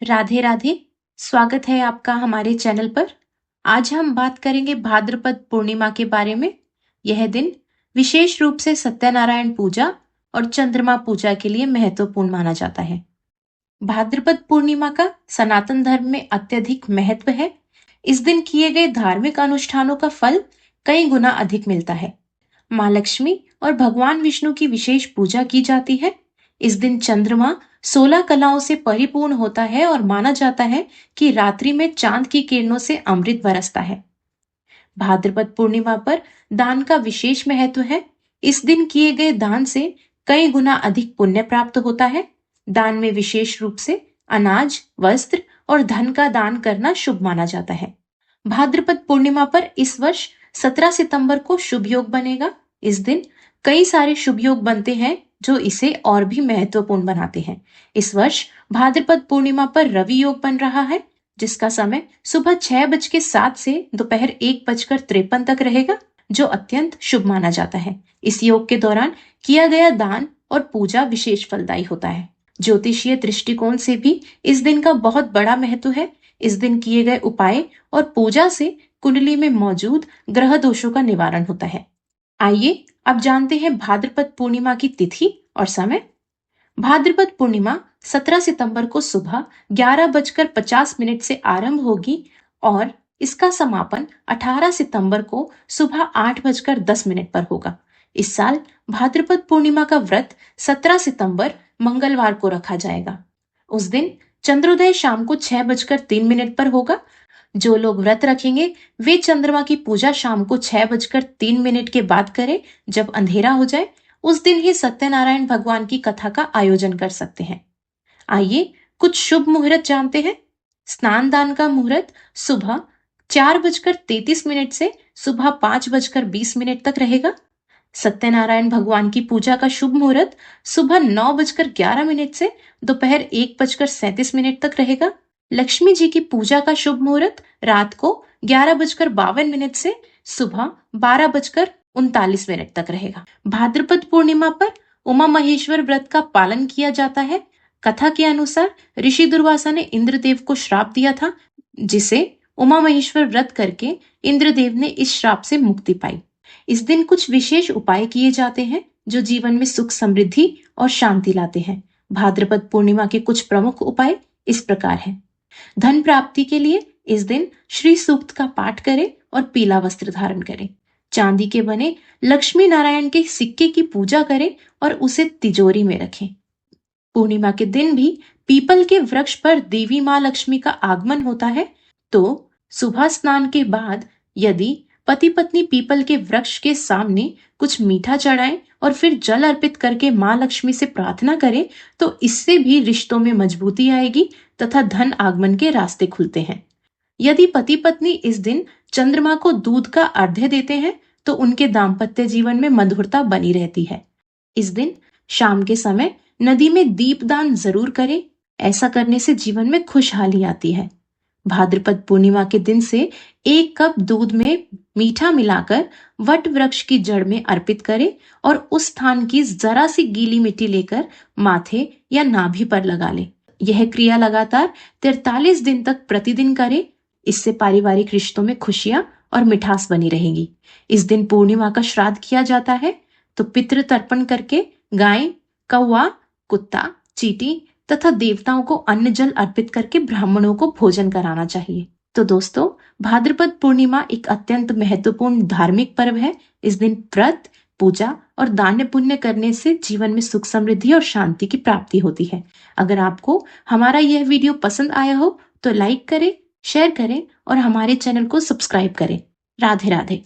राधे राधे। स्वागत है आपका हमारे चैनल पर। आज हम बात करेंगे भाद्रपद पूर्णिमा के बारे में। यह दिन विशेष रूप से सत्यनारायण पूजा और चंद्रमा पूजा के लिए महत्वपूर्ण माना जाता है। भाद्रपद पूर्णिमा का सनातन धर्म में अत्यधिक महत्व है। इस दिन किए गए धार्मिक अनुष्ठानों का फल कई गुना अधिक मिलता है। माँ लक्ष्मी और भगवान विष्णु की विशेष पूजा की जाती है। इस दिन चंद्रमा 16 कलाओं से परिपूर्ण होता है और माना जाता है कि रात्रि में चांद की किरणों से अमृत बरसता है। भाद्रपद पूर्णिमा पर दान का विशेष महत्व है। इस दिन किए गए दान से कई गुना अधिक पुण्य प्राप्त होता है। दान में विशेष रूप से अनाज, वस्त्र और धन का दान करना शुभ माना जाता है। भाद्रपद पूर्णिमा पर इस वर्ष 17 सितंबर को शुभ योग बनेगा। इस दिन कई सारे शुभ योग बनते हैं जो इसे और भी महत्वपूर्ण बनाते हैं। इस वर्ष भाद्रपद पूर्णिमा पर रवि योग बन रहा है, जिसका समय सुबह 6:07 से दोपहर 1:53 तक रहेगा, जो अत्यंत शुभ माना जाता है। इस योग के दौरान किया गया दान और पूजा विशेष फलदायी होता है। ज्योतिषीय दृष्टिकोण से भी इस दिन का बहुत बड़ा महत्व है। इस दिन किए गए उपाय और पूजा से कुंडली में मौजूद ग्रह दोषों का निवारण होता है। आइए अब जानते हैं भाद्रपद पूर्णिमा की तिथि और समय। भाद्रपद पूर्णिमा 17 सितंबर को सुबह 11:50 से आरंभ होगी और इसका समापन 18 सितंबर को सुबह 8:10 पर होगा। इस साल भाद्रपद पूर्णिमा का व्रत 17 सितंबर मंगलवार को रखा जाएगा। उस दिन चंद्रोदय शाम को 6:03 पर होगा। जो लोग व्रत रखेंगे वे चंद्रमा की पूजा शाम को 6:03 के बाद करें। जब अंधेरा हो जाए उस दिन ही सत्यनारायण भगवान की कथा का आयोजन कर सकते हैं। आइए कुछ शुभ मुहूर्त जानते हैं। स्नान दान का मुहूर्त सुबह 4:33 से सुबह 5:20 तक रहेगा। सत्यनारायण भगवान की पूजा का शुभ मुहूर्त सुबह 9:11 से दोपहर 1:37 तक रहेगा। लक्ष्मी जी की पूजा का शुभ मुहूर्त रात को 11:52 से सुबह 12:39 तक रहेगा। भाद्रपद पूर्णिमा पर उमा महेश्वर व्रत का पालन किया जाता है। कथा के अनुसार ऋषि दुर्वासा ने इंद्रदेव को श्राप दिया था, जिसे उमा महेश्वर व्रत करके इंद्रदेव ने इस श्राप से मुक्ति पाई। इस दिन कुछ विशेष उपाय किए जाते हैं जो जीवन में सुख, समृद्धि और शांति लाते हैं। भाद्रपद पूर्णिमा के कुछ प्रमुख उपाय इस प्रकार हैं। धन प्राप्ति के लिए इस दिन श्री सूक्त का पाठ करें और पीला वस्त्र धारण करें। चांदी के बने लक्ष्मी नारायण के सिक्के की पूजा करें और उसे तिजोरी में रखें। पूर्णिमा के दिन भी पीपल के वृक्ष पर देवी माँ लक्ष्मी का आगमन होता है, तो सुबह स्नान के बाद यदि पति पत्नी पीपल के वृक्ष के सामने कुछ मीठा चढ़ाएं और फिर जल अर्पित करके माँ लक्ष्मी से प्रार्थना करें तो इससे भी रिश्तों में मजबूती आएगी तथा धन आगमन के रास्ते खुलते हैं। यदि पति पत्नी इस दिन चंद्रमा को दूध का अर्घ्य देते हैं तो उनके दाम्पत्य जीवन में मधुरता बनी रहती है। इस दिन शाम के समय नदी में दीपदान जरूर करें। ऐसा करने से जीवन में खुशहाली आती है। भाद्रपद पूर्णिमा के दिन से 1 कप दूध में मीठा मिलाकर वट वृक्ष की जड़ में अर्पित करें और उस स्थान की जरा सी गीली मिट्टी लेकर माथे या नाभि पर लगा लें। यह क्रिया लगातार 43 दिन तक प्रतिदिन करें। इससे पारिवारिक रिश्तों में खुशियां और मिठास बनी रहेगी। इस दिन पूर्णिमा का श्राद्ध किया जाता है, तो पितृ तर्पण करके गाय, कौवा, कुत्ता, चींटी तथा देवताओं को अन्न जल अर्पित करके ब्राह्मणों को भोजन कराना चाहिए। तो दोस्तों, भाद्रपद पूर्णिमा एक अत्यंत महत्वपूर्ण धार्मिक पर्व है। इस दिन व्रत, पूजा और दान पुण्य करने से जीवन में सुख, समृद्धि और शांति की प्राप्ति होती है। अगर आपको हमारा यह वीडियो पसंद आया हो तो लाइक करें, शेयर करें और हमारे चैनल को सब्सक्राइब करें। राधे राधे।